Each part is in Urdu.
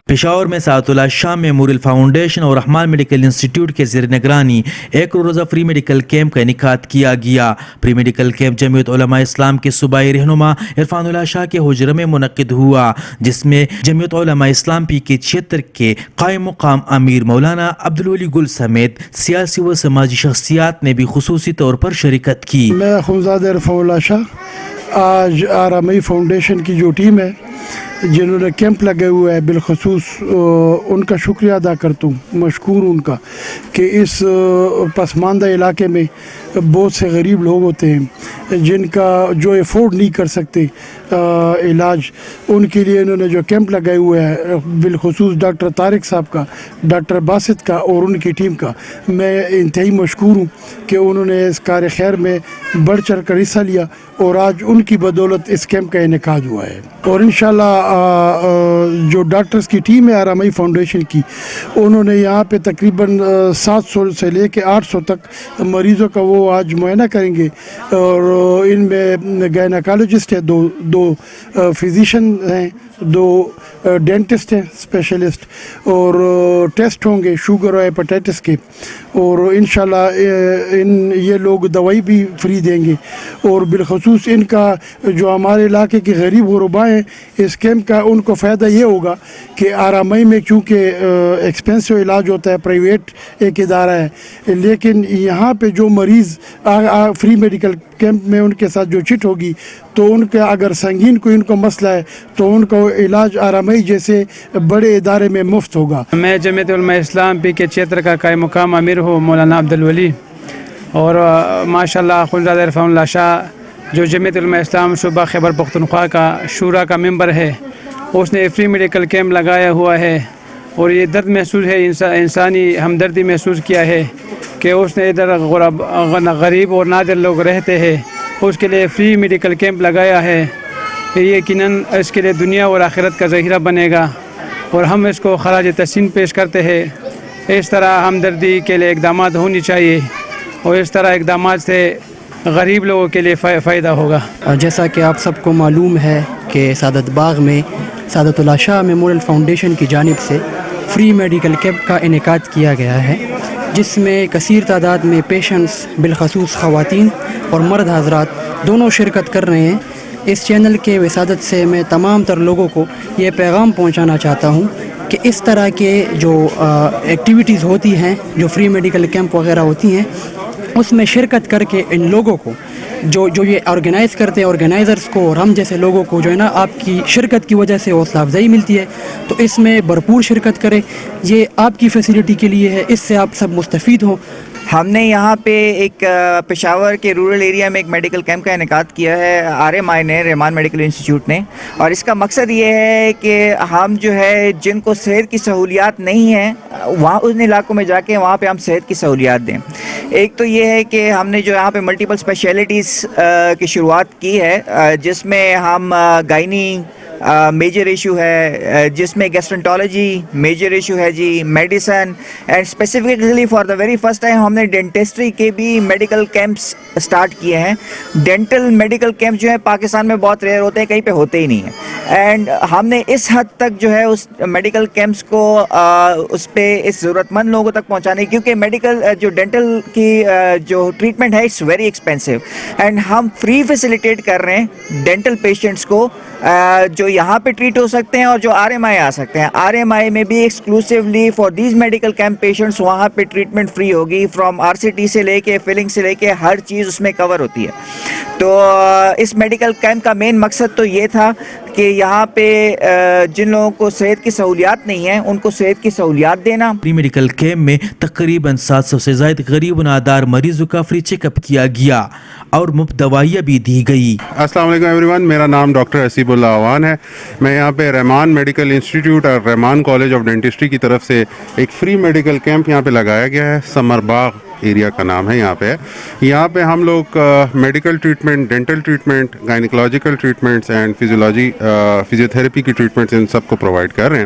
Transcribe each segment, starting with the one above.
پشاور میں سعادت اللہ شاہ میموریل فاؤنڈیشن اور رحمان میڈیکل انسٹیٹیوٹ کے زیر نگرانی ایک روزہ فری میڈیکل کیمپ کا انعقاد کیا گیا۔ فری میڈیکل کیمپ جمعیت علماء اسلام کے صوبائی رہنما عرفان اللہ شاہ کے حجرے میں منعقد ہوا، جس میں جمعیت علماء اسلام PK-76 کے قائم مقام امیر مولانا عبدالولی گل سمیت سیاسی و سماجی شخصیات نے بھی خصوصی طور پر شرکت کی۔ میں اخوندزادہ عرفان اللہ شاہ آج RMI فاؤنڈیشن کی جو ٹیم ہے جنہوں نے کیمپ لگے ہوئے ہیں، بالخصوص ان کا شکریہ ادا کرتا ہوں، مشکور ان کا کہ اس پسماندہ علاقے میں بہت سے غریب لوگ ہوتے ہیں جن کا جو افورڈ نہیں کر سکتے علاج، ان کے لیے انہوں نے جو کیمپ لگائے ہوئے ہیں، بالخصوص ڈاکٹر طارق صاحب کا، ڈاکٹر باسط کا اور ان کی ٹیم کا میں انتہائی مشکور ہوں کہ انہوں نے اس کار خیر میں بڑھ چڑھ کر حصہ لیا اور آج ان کی بدولت اس کیمپ کا انعقاد ہوا ہے۔ اور انشاءاللہ جو ڈاکٹرز کی ٹیم ہے RMI فاؤنڈیشن کی، انہوں نے یہاں پہ تقریباً 700 سے لے کے 800 تک مریضوں کا وہ آج معائنہ کریں گے، اور ان میں گائنیکالوجسٹ ہے، دو فزیشین ہیں، 2 ڈینٹسٹ ہیں اسپیشلسٹ، اور ٹیسٹ ہوں گے شوگر اور ہیپاٹائٹس کے، اور انشاءاللہ یہ لوگ دوائی بھی فری دیں گے۔ اور بالخصوص ان کا جو ہمارے علاقے کے غریب غرباء ہیں، اس کیمپ کا ان کو فائدہ یہ ہوگا کہ RMI میں چونکہ ایکسپینسو علاج ہوتا ہے، پرائیویٹ ایک ادارہ ہے، لیکن یہاں پہ جو مریض فری میڈیکل کیمپ میں ان کے ساتھ جو چٹ ہوگی تو ان کا اگر سنگین کوئی ان کو مسئلہ ہے تو ان کو علاج RMI جیسے بڑے ادارے میں مفت ہوگا۔ میں جمعیت علماء اسلام PK-76 کا قائم مقام امیر ہوں، مولانا عبدالولی، اور ماشاءاللہ اخوندزادہ عرفان اللہ شاہ جو جمعیت علماء اسلام صوبہ خیبر پختونخوا کا شورا کا ممبر ہے، اس نے فری میڈیکل کیمپ لگایا ہوا ہے، اور یہ درد محسوس ہے، انسانی ہمدردی محسوس کیا ہے کہ اس نے ادھر غریب اور نادر لوگ رہتے ہیں، اس کے لیے فری میڈیکل کیمپ لگایا ہے۔ یہ یقیناً اس کے لیے دنیا اور آخرت کا ذخیرہ بنے گا، اور ہم اس کو خراج تحسین پیش کرتے ہیں۔ اس طرح ہمدردی کے لیے اقدامات ہونی چاہیے، اور اس طرح اقدامات سے غریب لوگوں کے لیے فائدہ ہوگا۔ جیسا کہ آپ سب کو معلوم ہے کہ سعادت باغ میں سعادت اللہ شاہ میموریل فاؤنڈیشن کی جانب سے فری میڈیکل کیمپ کا انعقاد کیا گیا ہے، جس میں کثیر تعداد میں پیشنٹس بالخصوص خواتین اور مرد حضرات دونوں شرکت کر رہے ہیں۔ اس چینل کے وسادت سے میں تمام تر لوگوں کو یہ پیغام پہنچانا چاہتا ہوں کہ اس طرح کے جو ایکٹیویٹیز ہوتی ہیں، جو فری میڈیکل کیمپ وغیرہ ہوتی ہیں، اس میں شرکت کر کے ان لوگوں کو جو یہ آرگنائز کرتے ہیں، آرگنائزرز کو اور ہم جیسے لوگوں کو جو ہے نا آپ کی شرکت کی وجہ سے حوصلہ افزائی ملتی ہے، تو اس میں بھرپور شرکت کریں۔ یہ آپ کی فیسلٹی کے لیے ہے، اس سے آپ سب مستفید ہوں۔ ہم نے یہاں پہ ایک پشاور کے رورل ایریا میں ایک میڈیکل کیمپ کا انعقاد کیا ہے RMI نے، رحمان میڈیکل انسٹیٹیوٹ نے، اور اس کا مقصد یہ ہے کہ ہم جو ہے جن کو صحت کی سہولیات نہیں ہیں وہاں ان علاقوں میں جا کے وہاں پہ ہم صحت کی سہولیات دیں۔ ایک تو یہ ہے کہ ہم نے جو یہاں پہ ملٹیپل اسپیشلٹیز کی شروعات کی ہے، جس میں ہم گائنی میجر ایشو ہے، جس میں گیسٹرنٹالوجی میجر ایشو ہے جی، medicine, and specifically for the very first time ہم نے ڈینٹسٹری کے بھی میڈیکل کیمپس اسٹارٹ کیے ہیں۔ ڈینٹل میڈیکل کیمپ جو ہے پاکستان میں بہت ریئر ہوتے ہیں، کہیں پہ ہوتے ہی نہیں ہیں، اینڈ ہم نے اس حد تک جو ہے اس میڈیکل کیمپس کو اس پہ اس ضرورت مند لوگوں تک پہنچانے، کیونکہ میڈیکل جو ڈینٹل کی جو ٹریٹمنٹ ہے اٹس ویری ایکسپینسو، اینڈ ہم فری فیسیلیٹیٹ کر رہے ہیں ڈینٹل پیشنٹس کو جو یہاں پہ ٹریٹ ہو سکتے ہیں اور جو RMI آ سکتے ہیں۔ RMI میں بھی exclusively for these medical camp patients وہاں پہ ٹریٹمنٹ فری ہوگی، فرام RCT سے لے کے فلنگ سے لے کے ہر چیز اس میں کور ہوتی ہے۔ تو اس میڈیکل کیمپ کا مین مقصد تو یہ تھا کہ یہاں پہ جن لوگوں کو صحت کی سہولیات نہیں ہیں ان کو صحت کی سہولیات دینا۔ فری میڈیکل کیمپ میں تقریباً 700 سے زائد غریب و نادار مریضوں کا فری چیک اپ کیا گیا اور مفت دوائیاں بھی دی گئی۔ السلام علیکم ایوری ون، میرا نام ڈاکٹر حسیب اللہ عوان ہے۔ میں یہاں پہ رحمان میڈیکل انسٹیٹیوٹ اور رحمان کالج آف ڈینٹسٹری کی طرف سے ایک فری میڈیکل کیمپ یہاں پہ لگایا گیا ہے، سمر باغ ایریا کا نام ہے یہاں پہ ہم لوگ medical treatment, dental treatment, gynaecological treatments and physiotherapy کی ٹریٹمنٹس ان سب کو پرووائڈ کر رہے ہیں۔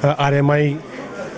RMI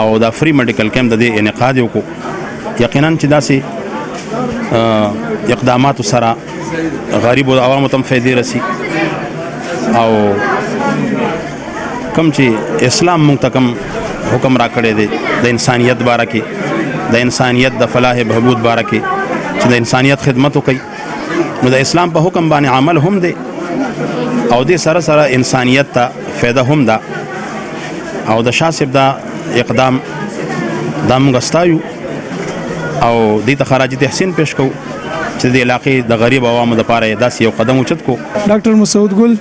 او دا فری میډیکل کیمپ د دې انعقاد وکړو، یقینا چې داسې اقدامات سره غریب او عوامو ته فائدې رسی، او کم چې اسلام موږ ته کم حکم را کړی دی د انسانیت باره کې، د انسانیت د فلاح بهبود باره کې چې د انسانیت خدمت وکړي، نو د اسلام په حکم باندې عمل هم دی او دې سره سره انسانیت ته فایده هم ده، او د شاه صاحب دا اقدام دا موږ ستایو او دې ته خراج تحسین پیش کوو چې د علاقې د غریب عوامو دپاره یې داسې یو قدم اوچت کو۔ ڈاکٹر مسعود گل،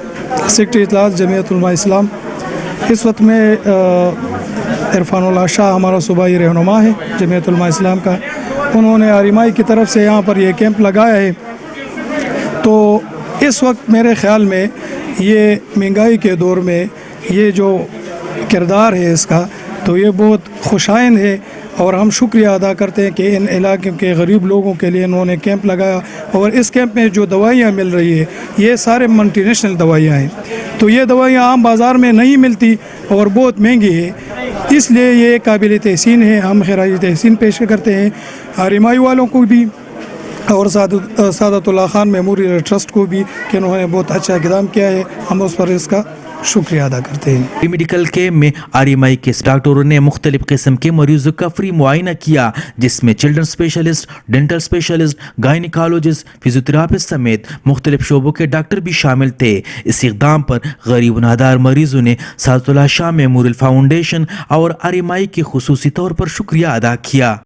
سیکرٹری اطلاعات جمعیت علماء اسلام، اس وقت میں عرفان اللہ شاہ ہمارا صوبائی رہنما ہے جمعیت علماء اسلام کا، انہوں نے RMI کی طرف سے یہاں پر یہ کیمپ لگایا ہے، تو اس وقت میرے خیال میں یہ مہنگائی کے دور میں یہ جو کردار ہے اس کا تو یہ بہت خوشائن ہے، اور ہم شکریہ ادا کرتے ہیں کہ ان علاقے کے غریب لوگوں کے لیے انہوں نے کیمپ لگایا، اور اس کیمپ میں جو دوائیاں مل رہی ہے یہ سارے ملٹی نیشنل دوائیاں ہیں، تو یہ دوائیاں عام بازار میں نہیں ملتی اور بہت مہنگی ہے، اس لیے یہ قابل تحسین ہے، ہم خراج تحسین پیش کرتے ہیں RMI والوں کو بھی اور سعادت اللہ خان میموریل ٹرسٹ کو بھی کہ انہوں نے بہت اچھا اقدام کیا ہے، ہم اس پر اس کا شکریہ ادا کرتے ہیں۔ میڈیکل کیمپ میں RMI کے ڈاکٹروں نے مختلف قسم کے مریضوں کا فری معائنہ کیا، جس میں children specialist, dental specialist, gynaecologist, physiotherapist سمیت مختلف شعبوں کے ڈاکٹر بھی شامل تھے۔ اس اقدام پر غریب و نادار مریضوں نے سعادت اللہ شاہ میموریل فاؤنڈیشن اور RMI کے خصوصی طور پر شکریہ ادا کیا۔